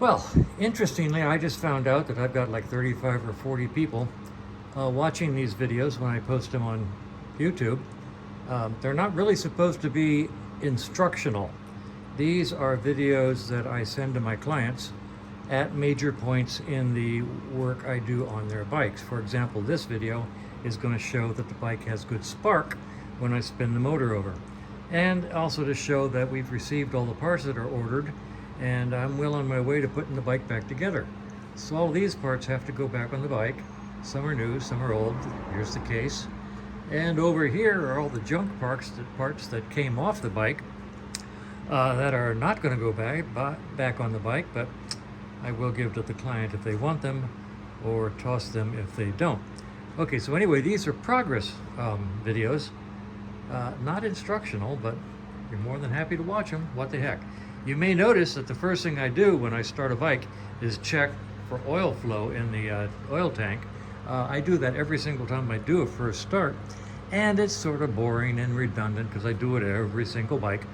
Well, interestingly, I just found out that I've got like 35 or 40 people watching these videos when I post them on YouTube. They're not really supposed to be instructional. These are videos that I send to my clients at major points in the work I do on their bikes. For example, this video is going to show that the bike has good spark when I spin the motor over. And also to show that we've received all the parts that are ordered and I'm well on my way to putting the bike back together. So all these parts have to go back on the bike. Some are new, some are old. Here's the case. And over here are all the junk parts that came off the bike that are not going to go back on the bike, but I will give to the client if they want them or toss them if they don't. Okay, so anyway, these are progress videos, not instructional, but you're more than happy to watch them. What the heck. You may notice that the first thing I do when I start a bike is check for oil flow in the oil tank. I do that every single time I do a first start, and it's sort of boring and redundant because I do it every single bike.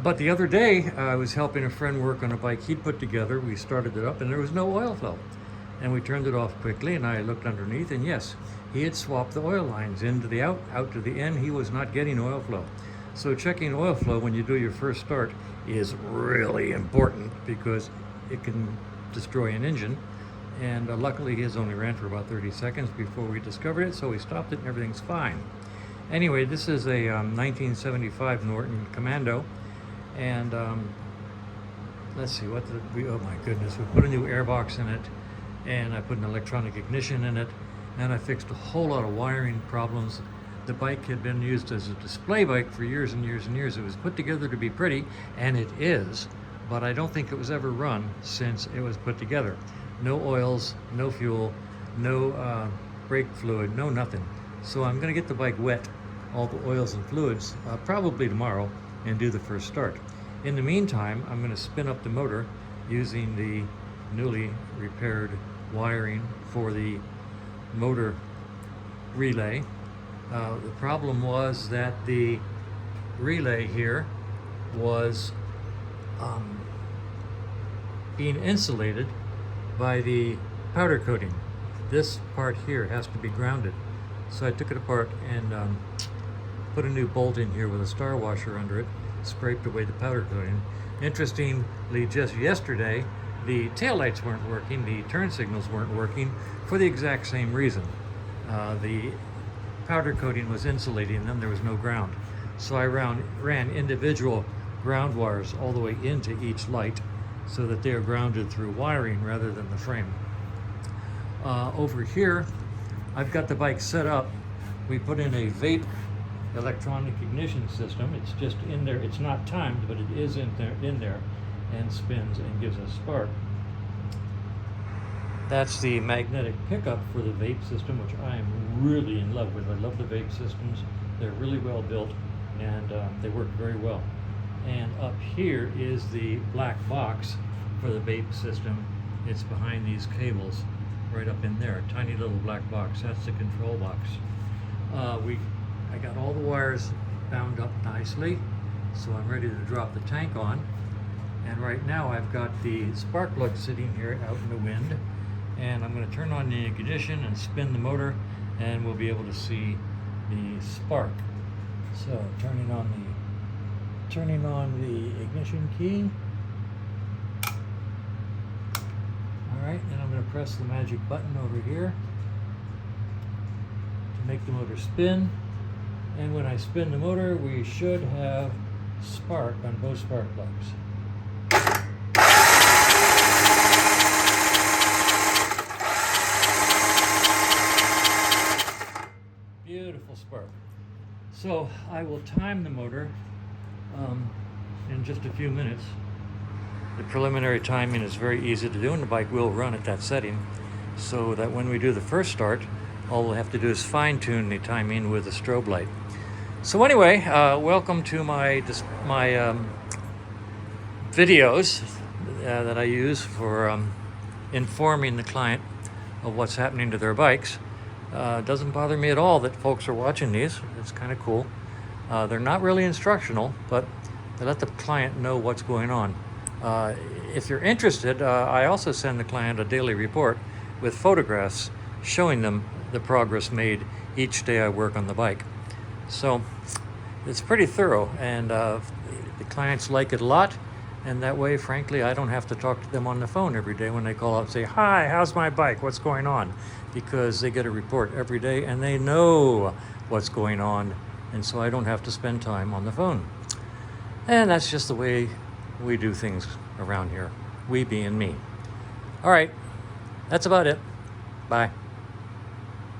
But the other day, I was helping a friend work on a bike he'd put together. We started it up and there was no oil flow. And we turned it off quickly and I looked underneath and yes, he had swapped the oil lines into the out to the end. He was not getting oil flow. So checking oil flow when you do your first start is really important because it can destroy an engine. And luckily his only ran for about 30 seconds before we discovered it, so we stopped it and everything's fine. Anyway, this is a 1975 Norton Commando. And let's see, what did we, oh my goodness, we put a new airbox in it, and I put an electronic ignition in it, and I fixed a whole lot of wiring problems. The bike had been used as a display bike for years and years and years. It was put together to be pretty, and it is, but I don't think it was ever run since it was put together. No oils, no fuel, no brake fluid, no nothing. So I'm gonna get the bike wet, all the oils and fluids, probably tomorrow, and do the first start. In the meantime, I'm going to spin up the motor using the newly repaired wiring for the motor relay. The problem was that the relay here was being insulated by the powder coating. This part here has to be grounded. So I took it apart and put a new bolt in here with a star washer under it, scraped away the powder coating. Interestingly, just yesterday, the taillights weren't working, the turn signals weren't working for the exact same reason. The powder coating was insulating them, there was no ground. So I ran individual ground wires all the way into each light so that they are grounded through wiring rather than the frame. Over here, I've got the bike set up. We put in a vape electronic ignition system. It's just in there. It's not timed, but it is in there and spins and gives us spark. That's the magnetic pickup for the vape system, which I am really in love with. I love the vape systems. They're really well built and they work very well. And up here is the black box for the vape system. It's behind these cables right up in there, a tiny little black box. That's the control box. I got all the wires bound up nicely, so I'm ready to drop the tank on. And right now I've got the spark plug sitting here out in the wind, and I'm going to turn on the ignition and spin the motor, and we'll be able to see the spark. So turning on the ignition key. All right, and I'm going to press the magic button over here to make the motor spin. And when I spin the motor, we should have spark on both spark plugs. Beautiful spark. So I will time the motor in just a few minutes. The preliminary timing is very easy to do, and the bike will run at that setting, so that when we do the first start, all we'll have to do is fine-tune the timing with a strobe light. So anyway, welcome to my videos that I use for informing the client of what's happening to their bikes. It doesn't bother me at all that folks are watching these. It's kind of cool. They're not really instructional, but they let the client know what's going on. If you're interested, I also send the client a daily report with photographs showing them the progress made each day I work on the bike. So it's pretty thorough, and the clients like it a lot. And that way, frankly, I don't have to talk to them on the phone every day when they call up and say, "Hi, how's my bike? What's going on?" Because they get a report every day and they know what's going on. And so I don't have to spend time on the phone. And that's just the way we do things around here. We being me. All right, that's about it. Bye.